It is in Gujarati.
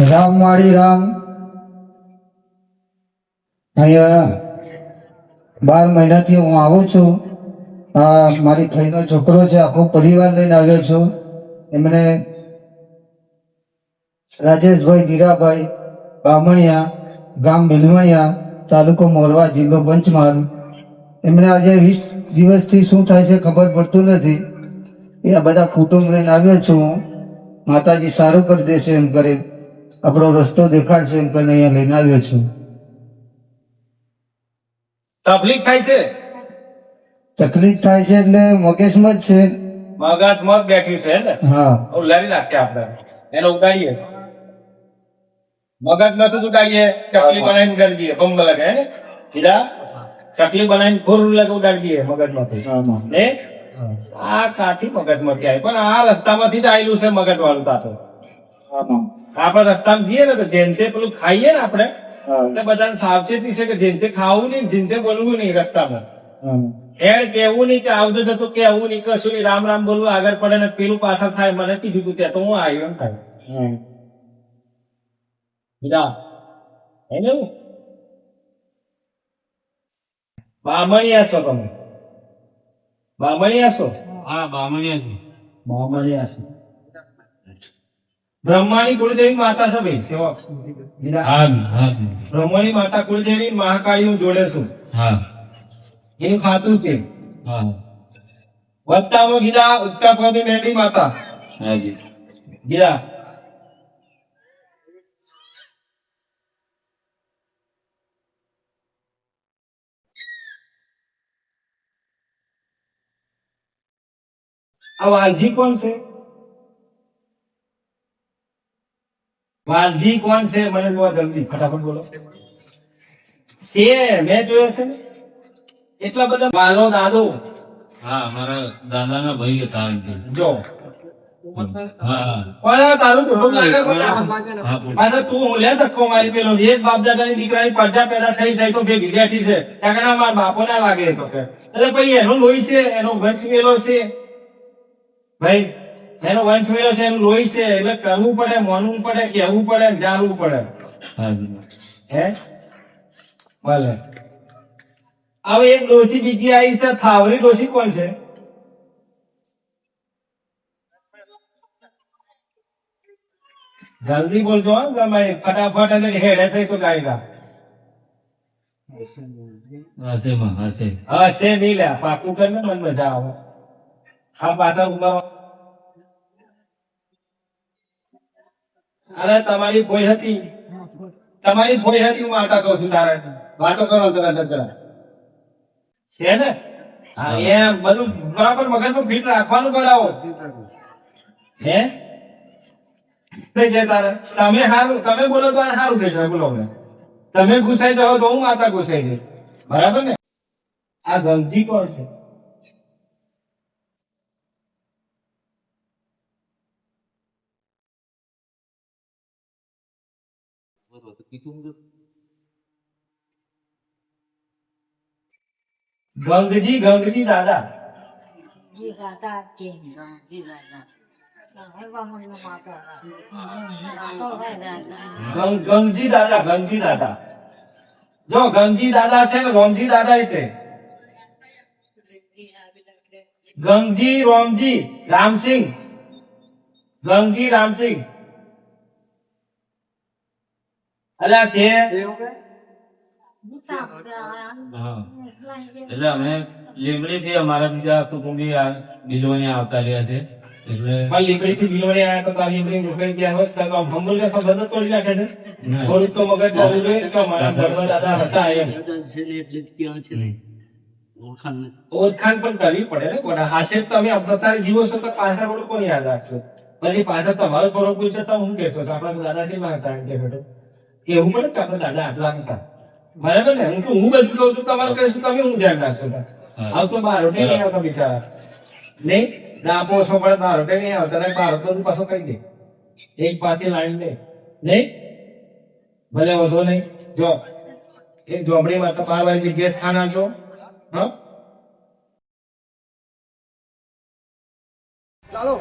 રામ વાળી રામ અહીંયા 12 મહિનાથી હું આવું છું. આ મારી ભાઈનો છોકરો છે, આખો પરિવાર લઈને આવ્યો છું. એમણે રાજેશભાઈ ધીરાભાઈ બામણિયા, ગામ બિલવણિયા, તાલુકો મોરવા, જિલ્લો પંચમહાલ. એમણે આજે 20 દિવસથી શું થાય છે ખબર પડતું નથી. એ આ બધા કુટુંબ લઈને આવ્યો છું. માતાજી સારું કરી દેશે એમ કરે, આપણો રસ્તો દેખાડશે એમ કરીને અહીંયા લઈને આવ્યો છું. તકલીફ થાય છે? તકલીફ થાય છે એટલે મગજમાં જ છે. મગજમાં બેઠી છે ને? હા, ઉલારી નાખીએ આપણે, એને ઉડાડીએ. મગજ માં તો ઉડાડીએ, ચકલી બનાવીને ઉડાડી દઈએ, બંબ લગે હે ને સીધા ચકલી બનાવીને ફૂર લગે ઉડાડી દઈએ મગજ માંથી ને. આ કાઠી મગજ માંથી આવી, પણ આ રસ્તામાંથી જ આવેલું છે મગજ વાળું. તાતો આપણે રસ્તામાં જઈએ ને તો જેન તે પેલું ખાઈએ ને આપણે, એટલે બધાને સાવચેતી છે કે જેન તે ખાવું નહીં, જેન તે બોલવું નહીં રસ્તામાં. એડ કેવું નહીં કે આવતું જતું કેવું નહીં, કશું નહીં, રામ રામ બોલવું, આગળ પડે ને પેલું પાછળ થાય. મને કીધું તું ત્યાં તો હું આવ્યો એમ થાય. બામણિયા છો તમે? બામણિયા છો? હા, બામણિયા છો. બ્રહ્માની કુળદેવી માતા છે ભાઈ, સેવા. બ્રહ્માની માતા કુળદેવી મહાકાળી હું જોડે છું. એનું ખાતું છે વત્તામાં ગીરા ઉત્તા ફોની મેળી માતા ગીરા. આ વાલજી કોણ છે? વાલજી કોણ છે? મને બોલો જલ્દી, ફટાફટ બોલો. છે મેં જોયો છે ને એટલા બધા. મારો દાદો, હા, મારા દાદાના ભાઈ હતા. જો પણ તારું થોડું લાગે કોને? તું હું લે ધક્કો મારી પેલો એક બાપ દાદાની દીકરાની પ્રજા પેદા થઈ છે તો બે વિદ્યાર્થી છે ત્યાં મારા બાપો ના લાગે તો છે. એટલે ભાઈ એનો લોહી છે, એનો વંશ મેલો છે ભાઈ, એનો વંશ મેળો છે, એનું લોહી છે. એટલે કરવું પડે, માનવું પડે, કહેવું પડે, જાણવું પડે. હે ભલે. હવે એક ડોશી બીજી આવી છે, થાવરી ડોશી કોણ છે? જલ્દી બોલજો તમે, ફટાફટ. અને હેડે છે તો ગાયગા હશે નહીં લે, પાકું કરીને મને મજા આવે. હા, પાછા ઉભા. અરે તમારી ભોય હતી, તમારી ભોય હતી, હું વાર્તા કહું છું. તારે વાતો કરો તરત છે ને? હા, એમ બધું બરાબર મગજમાં ફિટ રાખવાનું કરાવો. હે થઈ જાય તારે. તમે સારું, તમે બોલો તો સારું થઈ જાય. બોલો, તમે ગુસાઈ જાઓ તો હું વાર્તા ગુસાઈ જાય. બરાબર ને? આ ગલજી કોણ છે? ગંગજી દાદા. ગંગજી દાદા. જો ગંગજી દાદા છે ને રોમજી દાદા છે. ગંગજી રોમજી રામસિંહ. ગંગજી રામસિંહ. અલ્યા છે. એટલે અમે લીમડી થી અમારા બીજા કુટુંબી બિલવણી આવતા રહ્યા છે. એટલે લીમડી થી બિલવણી આવ્યા તો લીમડી મુંબઈ ગયા હોય તો હંબલ કે સંબંધ તોડી નાખે છે. થોડું તો મગજ જવું જોઈએ કે મારા ઘરમાં દાદા હતા એમ. ઓળખાણ પણ કરવી પડે ને કોના હાશે. તમે અત્યારે જીવો છો તો પાછળ ઓળખો કોની યાદ રાખશો? પછી પાછળ તમારો બરોબર છે તો હું કહેશો તો આપણા દાદા કેમ હતા એમ કે બેટો એવું પડે કે આપણા દાદા આટલા હતા. બરાબર ને? હું બધું કહું છું, તમારે કહીશું, તમે હું ધ્યાન રાખશો? આવ તો બાર રોટે નહીં આવતા બિચારા. નહીં દાપો છો પડે બાર રોટે નહીં આવતા. બાર તો પાછો કહી દે એક પાથી લાવી દે. નહીં ભલે વધો નહીં. જો એક ઝોપડીમાં તો 12 વાળી જગ્યાએ સ્થાન આપજો. હા, ચાલો.